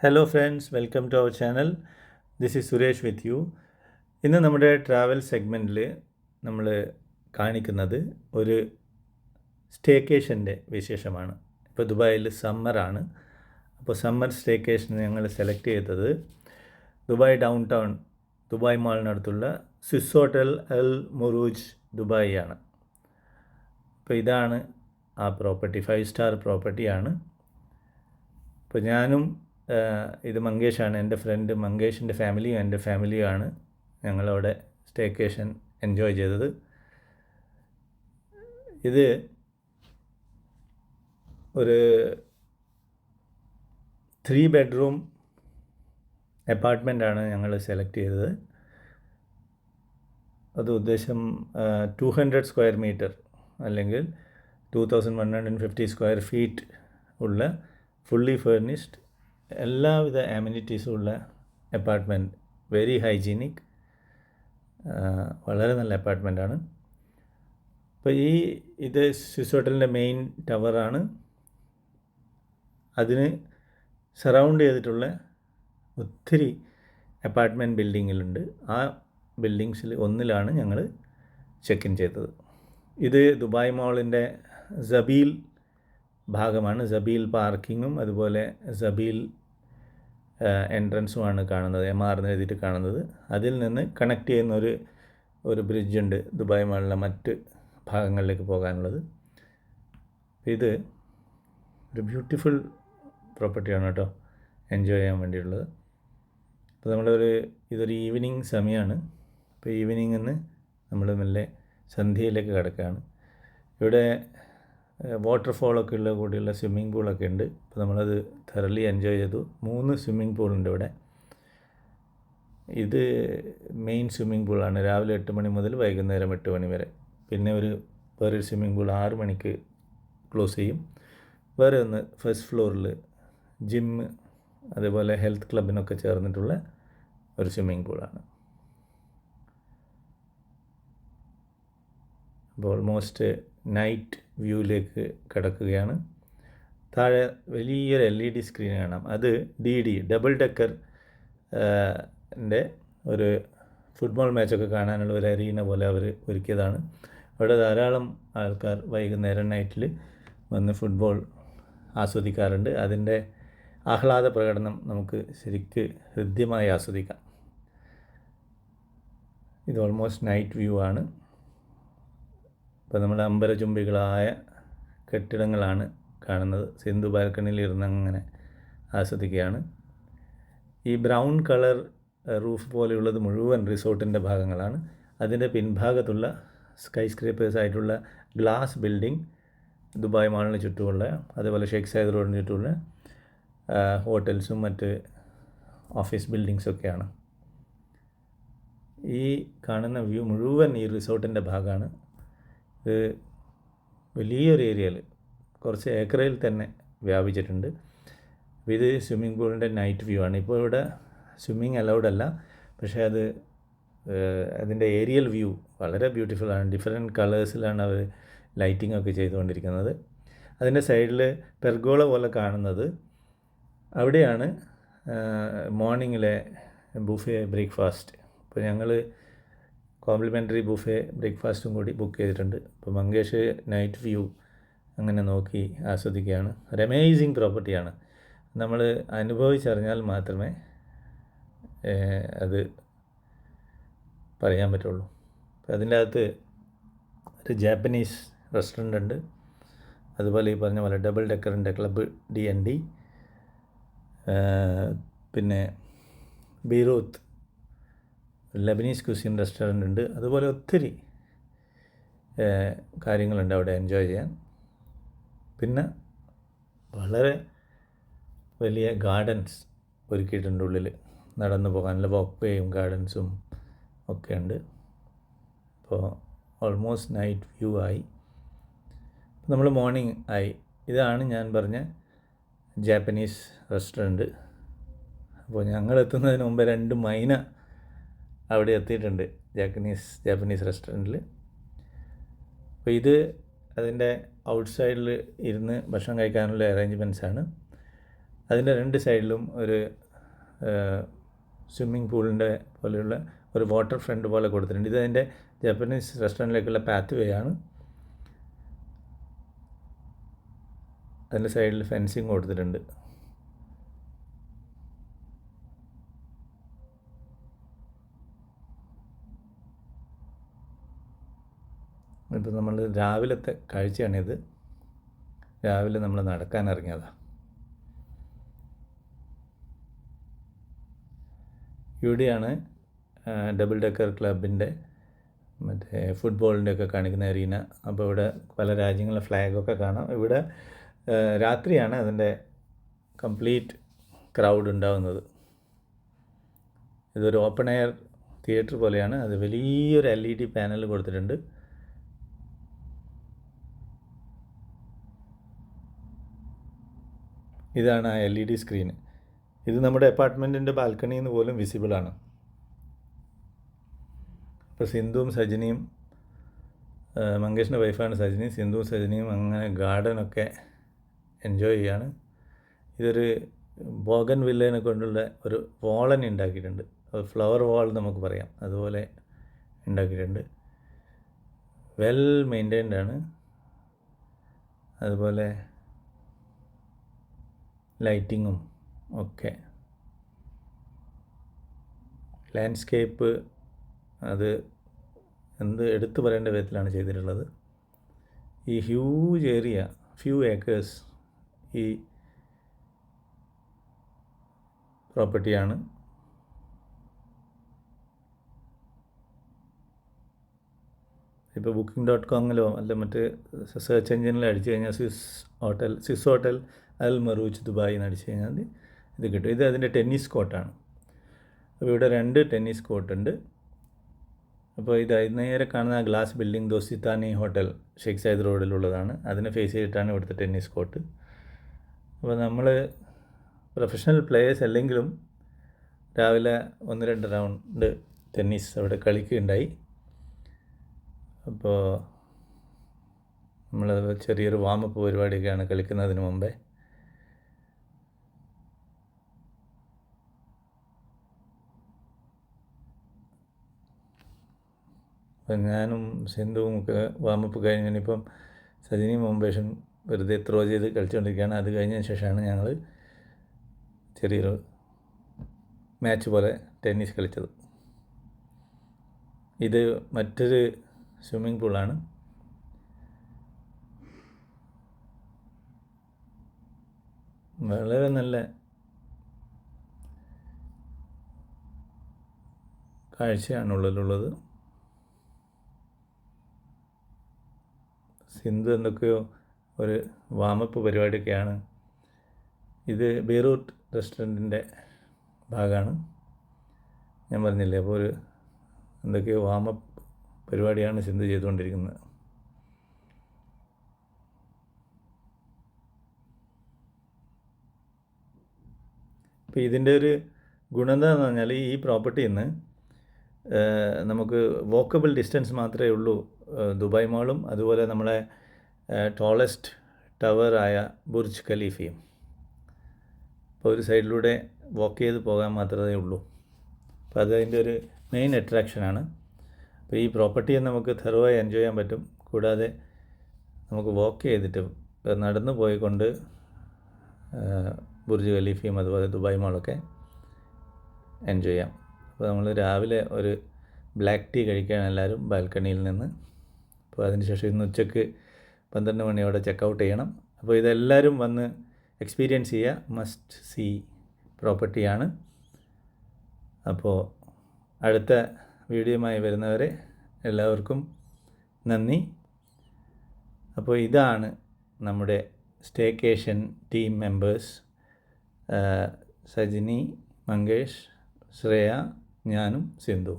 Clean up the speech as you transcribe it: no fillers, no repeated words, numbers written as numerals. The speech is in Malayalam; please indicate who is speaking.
Speaker 1: Hello friends, welcome to our channel. This is Suresh with you. ഇന്ന് നമ്മുടെ ട്രാവൽ സെഗ്മെൻറ്റിൽ നമ്മൾ കാണിക്കുന്നത് ഒരു സ്റ്റേക്കേഷൻ്റെ വിശേഷമാണ്. ഇപ്പോൾ ദുബായിൽ സമ്മറാണ്. അപ്പോൾ സമ്മർ സ്റ്റേക്കേഷൻ ഞങ്ങൾ സെലക്ട് ചെയ്തത് ദുബായ് ഡൗൺ ടൗൺ ദുബായ് മാളിനടുത്തുള്ള Swiss hotel Al Murooj Dubai ആണ്. അപ്പോൾ ഇതാണ് ആ പ്രോപ്പർട്ടി, 5 സ്റ്റാർ പ്രോപ്പർട്ടിയാണ്. അപ്പോൾ ഞാനും ഇത് മങ്കേഷാണ്, എൻ്റെ ഫ്രണ്ട് മങ്കേഷിൻ്റെ ഫാമിലിയും എൻ്റെ ഫാമിലിയുമാണ് ഞങ്ങളവിടെ സ്റ്റേക്കേഷൻ എൻജോയ് ചെയ്തത്. ഇത് ഒരു 3 ബെഡ്റൂം അപ്പാർട്ട്മെൻറ്റാണ് ഞങ്ങൾ സെലക്ട് ചെയ്തത്. അത് ഉദ്ദേശം 200 സ്ക്വയർ മീറ്റർ അല്ലെങ്കിൽ 2150 സ്ക്വയർ ഫീറ്റ് ഉള്ള ഫുള്ളി ഫേർണിഷ്ഡ് എല്ലാവിധ ആമിനിറ്റീസും ഉള്ള അപ്പാർട്ട്മെൻറ്റ്. വെരി ഹൈജീനിക്, വളരെ നല്ല അപ്പാർട്ട്മെൻറ്റാണ്. അപ്പോൾ ഇത് സ്വിസ് ഹോട്ടലിൻ്റെ മെയിൻ ടവറാണ്. അതിന് സറൗണ്ട് ചെയ്തിട്ടുള്ള ഒത്തിരി അപ്പാർട്ട്മെൻറ്റ് ബിൽഡിങ്ങിലുണ്ട്. ആ ബിൽഡിങ്സിൽ ഒന്നിലാണ് ഞങ്ങൾ ചെക്ക് ഇൻ ചെയ്തത്. ഇത് ദുബായ് മോളിൻ്റെ സബീൽ ഭാഗമാണ്. സബീൽ പാർക്കിങ്ങും അതുപോലെ സബീൽ എൻട്രൻസുമാണ് കാണുന്നത്, MR എന്ന് എഴുതിയിട്ട് കാണുന്നത്. അതിൽ നിന്ന് കണക്ട് ചെയ്യുന്ന ഒരു ബ്രിഡ്ജുണ്ട് ദുബായ് മാളിലെ മറ്റ് ഭാഗങ്ങളിലേക്ക് പോകാനുള്ളത്. ഇത് ഒരു ബ്യൂട്ടിഫുൾ പ്രോപ്പർട്ടിയാണ് കേട്ടോ, എൻജോയ് ചെയ്യാൻ വേണ്ടിയുള്ളത്. അപ്പോൾ ഇതൊരു ഈവനിങ് സമയമാണ്. അപ്പോൾ ഈവനിങ്ങിൽ നിന്ന് നമ്മൾ മെല്ലെ സന്ധ്യയിലേക്ക് കിടക്കുകയാണ്. ഇവിടെ വാട്ടർഫോളൊക്കെ ഉള്ള കൂടിയുള്ള സ്വിമ്മിംഗ് പൂളൊക്കെ ഉണ്ട്. അപ്പോൾ നമ്മളത് thoroughly എൻജോയ് ചെയ്തു. 3 സ്വിമ്മിംഗ് പൂളുണ്ട് ഇവിടെ. ഇത് മെയിൻ സ്വിമ്മിംഗ് പൂളാണ്. രാവിലെ 8 മണി മുതൽ വൈകുന്നേരം 8 മണി വരെ. പിന്നെ വേറൊരു സ്വിമ്മിംഗ് പൂൾ 6 മണിക്ക് ക്ലോസ് ചെയ്യും. വേറെ ഒന്ന് ഫസ്റ്റ് ഫ്ലോറിൽ ജിമ്മ് അതേപോലെ ഹെൽത്ത് ക്ലബിനൊക്കെ ചേർന്നിട്ടുള്ള ഒരു സ്വിമ്മിംഗ് പൂളാണ്. അപ്പോൾ ഓൾമോസ്റ്റ് നൈറ്റ് വ്യൂവിലേക്ക് കിടക്കുകയാണ്. താഴെ വലിയൊരു LED സ്ക്രീൻ കാണാം. അത് DD ഡബിൾ ഡെക്കർ ഒരു ഫുട്ബോൾ മാച്ചൊക്കെ കാണാനുള്ള ഒരു അരീന പോലെ അവർ ഒരുക്കിയതാണ്. അവിടെ ധാരാളം ആൾക്കാർ വൈകുന്നേരം നൈറ്റിൽ വന്ന് ഫുട്ബോൾ ആസ്വദിക്കാറുണ്ട്. അതിൻ്റെ ആഹ്ലാദ പ്രകടനം നമുക്ക് ശരിക്ക് ഹൃദ്യമായി ആസ്വദിക്കാം. ഇത് ഓൾമോസ്റ്റ് നൈറ്റ് വ്യൂ ആണ്. ഇപ്പോൾ നമ്മൾ അമ്പരചുംബികളായ കെട്ടിടങ്ങളാണ് കാണുന്നത്. സിന്ധു ബാൽക്കണിയിൽ ഇരുന്ന് അങ്ങനെ ആസ്വദിക്കുകയാണ്. ഈ ബ്രൗൺ കളർ റൂഫ് പോലെയുള്ളത് മുഴുവൻ റിസോർട്ടിൻ്റെ ഭാഗങ്ങളാണ്. അതിൻ്റെ പിൻഭാഗത്തുള്ള സ്കൈ സ്ക്രേപ്പേഴ്സ് ആയിട്ടുള്ള ഗ്ലാസ് ബിൽഡിംഗ് ദുബായ് മാളിന് ചുറ്റുമുള്ള, അതേപോലെ ഷെയ്ഖ് സയദ് റോഡിന് ചുറ്റുമുള്ള ഹോട്ടൽസും മറ്റ് ഓഫീസ് ബിൽഡിങ്സൊക്കെയാണ്. ഈ കാണുന്ന വ്യൂ മുഴുവൻ ഈ റിസോർട്ടിൻ്റെ ഭാഗമാണ്. ഇത് വലിയൊരു ഏരിയയിൽ കുറച്ച് ഏക്കറയിൽ തന്നെ വ്യാപിച്ചിട്ടുണ്ട്. ഇത് സ്വിമ്മിംഗ് പൂളിൻ്റെ നൈറ്റ് വ്യൂ ആണ്. ഇപ്പോൾ ഇവിടെ സ്വിമ്മിങ് അലൗഡ് അല്ല, പക്ഷേ അതിൻ്റെ ഏരിയൽ വ്യൂ വളരെ ബ്യൂട്ടിഫുള്ളാണ്. ഡിഫറെൻറ്റ് കളേഴ്സിലാണ് അവർ ലൈറ്റിംഗ് ഒക്കെ ചെയ്തുകൊണ്ടിരിക്കുന്നത്. അതിൻ്റെ സൈഡിൽ പെർഗോള പോലെ കാണുന്നത്, അവിടെയാണ് മോർണിംഗിലെ ബുഫേ ബ്രേക്ക്ഫാസ്റ്റ്. അപ്പോൾ ഞങ്ങൾ കോംപ്ലിമെൻ്ററി ബുഫേ ബ്രേക്ക്ഫാസ്റ്റും കൂടി ബുക്ക് ചെയ്തിട്ടുണ്ട്. അപ്പോൾ മങ്കേഷ് നൈറ്റ് വ്യൂ അങ്ങനെ നോക്കി ആസ്വദിക്കുകയാണ്. ഒരു അമേസിങ് പ്രോപ്പർട്ടിയാണ്. നമ്മൾ അനുഭവിച്ചറിഞ്ഞാൽ മാത്രമേ അത് പറയാൻ പറ്റുള്ളൂ. അപ്പോൾ അതിൻ്റെ അകത്ത് ഒരു ജാപ്പനീസ് റെസ്റ്റോറൻ്റ് ഉണ്ട്. അതുപോലെ ഈ പറഞ്ഞ പോലെ ഡബിൾ ഡെക്കറിൻ്റെ ക്ലബ്ബ് D&D, പിന്നെ ബീറൂത്ത് ലെബനീസ് ക്യൂസിൻ റെസ്റ്റോറൻ്റ് ഉണ്ട്. അതുപോലെ ഒത്തിരി കാര്യങ്ങളുണ്ട് അവിടെ എൻജോയ് ചെയ്യാൻ. പിന്നെ വളരെ വലിയ ഗാർഡൻസ് ഒരുക്കിയിട്ടുണ്ട് ഉള്ളിൽ, നടന്നു പോകാനുള്ള വാക്ക് വേയും ഗാർഡൻസും ഒക്കെ ഉണ്ട്. അപ്പോൾ ഓൾമോസ്റ്റ് നൈറ്റ് വ്യൂ ആയി. നമ്മൾ മോർണിംഗ് ആയി. ഇതാണ് ഞാൻ പറഞ്ഞ ജാപ്പനീസ് റെസ്റ്റോറൻറ്റ്. അപ്പോൾ ഞങ്ങൾ എത്തുന്നതിന് മുമ്പ് 2 മൈന അവിടെ എത്തിയിട്ടുണ്ട് ജാപ്പനീസ് റെസ്റ്റോറൻറ്റിൽ. അപ്പോൾ ഇത് അതിൻ്റെ ഔട്ട്സൈഡിൽ ഇരുന്ന് ഭക്ഷണം കഴിക്കാനുള്ള അറേഞ്ച്മെൻറ്റ്സാണ്. അതിൻ്റെ രണ്ട് സൈഡിലും ഒരു സ്വിമ്മിംഗ് പൂളിൻ്റെ പോലെയുള്ള ഒരു വാട്ടർ ഫ്രണ്ട് പോലെ കൊടുത്തിട്ടുണ്ട്. ഇത് അതിൻ്റെ ജാപ്പനീസ് റെസ്റ്റോറൻറ്റിലേക്കുള്ള പാത്ത് വേ ആണ്. അതിൻ്റെ സൈഡിൽ ഫെൻസിങ് കൊടുത്തിട്ടുണ്ട്. ഇപ്പോൾ നമ്മൾ രാവിലത്തെ കാഴ്ചയാണിത്. രാവിലെ നമ്മൾ നടക്കാൻ ഇറങ്ങിയതാണ്. ഇവിടെയാണ് ഡബിൾ ഡെക്കർ ക്ലബിൻ്റെ മറ്റേ ഫുട്ബോളിൻ്റെയൊക്കെ കാണിക്കുന്ന അരീന. അപ്പോൾ ഇവിടെ പല രാജ്യങ്ങളിലെ ഫ്ലാഗൊക്കെ കാണാം. ഇവിടെ രാത്രിയാണ് അതിൻ്റെ കംപ്ലീറ്റ് ക്രൗഡ് ഉണ്ടാകുന്നത്. ഇതൊരു ഓപ്പൺ എയർ തിയേറ്റർ പോലെയാണ്. അത് വലിയൊരു LED പാനൽ കൊടുത്തിട്ടുണ്ട്. ഇതാണ് ആ LED സ്ക്രീന്. ഇത് നമ്മുടെ അപ്പാർട്ട്മെൻറ്റിൻ്റെ ബാൽക്കണിയിൽ നിന്ന് പോലും വിസിബിളാണ്. അപ്പോൾ സിന്ധുവും സജിനിയും, മങ്കേഷിൻ്റെ വൈഫാണ് സജിനി, സിന്ധുവും സജിനിയും അങ്ങനെ ഗാർഡനൊക്കെ എൻജോയ് ചെയ്യാണ്. ഇതൊരു ബോഗൻ വില്ലേനെ കൊണ്ടുള്ള ഒരു വാളനെ ഉണ്ടാക്കിയിട്ടുണ്ട്. ഫ്ലവർ വാൾ നമുക്ക് പറയാം, അതുപോലെ ഉണ്ടാക്കിയിട്ടുണ്ട്. വെൽ മെയിൻറ്റൈൻഡ് ആണ്. അതുപോലെ ലൈറ്റിങ്ങും ഒക്കെ. ലാൻഡ്സ്കേപ്പ് അത് എടുത്തു പറയേണ്ട വിധത്തിലാണ് ചെയ്തിട്ടുള്ളത്. ഈ ഹ്യൂജ് ഏരിയ, ഫ്യൂ ഏക്കേഴ്സ് ഈ പ്രോപ്പർട്ടിയാണ്. ഇപ്പോൾ booking.comലോ അല്ല മറ്റ് സെർച്ച് എഞ്ചിനിൽ അടിച്ചു കഴിഞ്ഞാൽ സ്വിസ് ഹോട്ടൽ അൽ മറൂച്ച് ദുബായ് എന്ന് അടിച്ചു കഴിഞ്ഞാൽ ഇത് കിട്ടും. ഇത് അതിൻ്റെ ടെന്നീസ് കോർട്ടാണ്. അപ്പോൾ ഇവിടെ 2 ടെന്നീസ് കോർട്ടുണ്ട്. അപ്പോൾ ഇത് നേരെ കാണുന്ന glass building Dusit Thani hotel Sheikh Zayed റോഡിലുള്ളതാണ്. അതിനെ ഫേസ് ചെയ്തിട്ടാണ് ഇവിടുത്തെ ടെന്നീസ് കോർട്ട്. അപ്പോൾ നമ്മൾ പ്രൊഫഷണൽ പ്ലേയേഴ്സ് അല്ലെങ്കിലും രാവിലെ 1-2 റൗണ്ട് ടെന്നീസ് അവിടെ കളിക്കുകയുണ്ടായി. അപ്പോൾ നമ്മൾ ചെറിയൊരു വാമപ്പ് പരിപാടിയൊക്കെയാണ് കളിക്കുന്നതിന് മുമ്പേ. അപ്പം ഞാനും സിന്ധുവും ഒക്കെ വാമപ്പ് കഴിഞ്ഞിപ്പം സജിനിയും മുംബേഷും വെറുതെ ത്രോ ചെയ്ത് കളിച്ചുകൊണ്ടിരിക്കുകയാണ്. അത് കഴിഞ്ഞതിന് ശേഷമാണ് ഞങ്ങൾ ചെറിയൊരു മാച്ച് പോലെ ടെന്നീസ് കളിച്ചത്. ഇത് മറ്റൊരു സ്വിമ്മിംഗ് പൂളാണ്. വളരെ നല്ല കാഴ്ചയാണുള്ളിലുള്ളത്. സിന്ധു എന്തൊക്കെയോ ഒരു വാമപ്പ് പരിപാടിയൊക്കെയാണ്. ഇത് ബെയ്റൂട്ട് റെസ്റ്റോറൻറ്റിൻ്റെ ഭാഗമാണ്. ഞാൻ പറഞ്ഞില്ലേ, അപ്പോൾ എന്തൊക്കെയോ വാമപ്പ് പരിപാടിയാണ് സിന്ധു ചെയ്തുകൊണ്ടിരിക്കുന്നത്. അപ്പോൾ ഇതിൻ്റെ ഒരു ഗുണം എന്താണെന്ന് പറഞ്ഞാൽ ഈ പ്രോപ്പർട്ടിയിൽ നിന്ന് നമുക്ക് വോക്കബിൾ ഡിസ്റ്റൻസ് മാത്രമേ ഉള്ളൂ ദുബായ് മാളും അതുപോലെ നമ്മളെ ടോളസ്റ്റ് ടവറായ ബുർജ് ഖലീഫയും. അപ്പോൾ ഒരു സൈഡിലൂടെ വാക്ക് ചെയ്ത് പോകാൻ മാത്രമേ ഉള്ളൂ. അപ്പോൾ അതിൻ്റെ ഒരു മെയിൻ അട്രാക്ഷനാണ്. അപ്പോൾ ഈ പ്രോപ്പർട്ടിയെ നമുക്ക് തെറുവായി എൻജോയ് ചെയ്യാൻ പറ്റും. കൂടാതെ നമുക്ക് വാക്ക് ചെയ്തിട്ട് നടന്നു പോയിക്കൊണ്ട് ബുർജ് ഖലീഫയും അതുപോലെ ദുബായ് മാളൊക്കെ എൻജോയ് ചെയ്യാം. അപ്പോൾ നമ്മൾ രാവിലെ ഒരു ബ്ലാക്ക് ടീ കഴിക്കുകയാണ് എല്ലാവരും ബാൽക്കണിയിൽ നിന്ന്. അപ്പോൾ അതിനുശേഷം ഇന്ന് ഉച്ചയ്ക്ക് 12 മണിയോടെ ചെക്കൗട്ട് ചെയ്യണം. അപ്പോൾ ഇതെല്ലാവരും വന്ന് എക്സ്പീരിയൻസ് ചെയ്യുക. മസ്റ്റ് സീ പ്രോപ്പർട്ടിയാണ്. അപ്പോൾ അടുത്ത വീഡിയോയുമായി വരുന്നവരെ എല്ലാവർക്കും നന്ദി. അപ്പോൾ ഇതാണ് നമ്മുടെ staycation team members: Sajini, Mangesh, Shreya, ഞാനും സിന്ധു.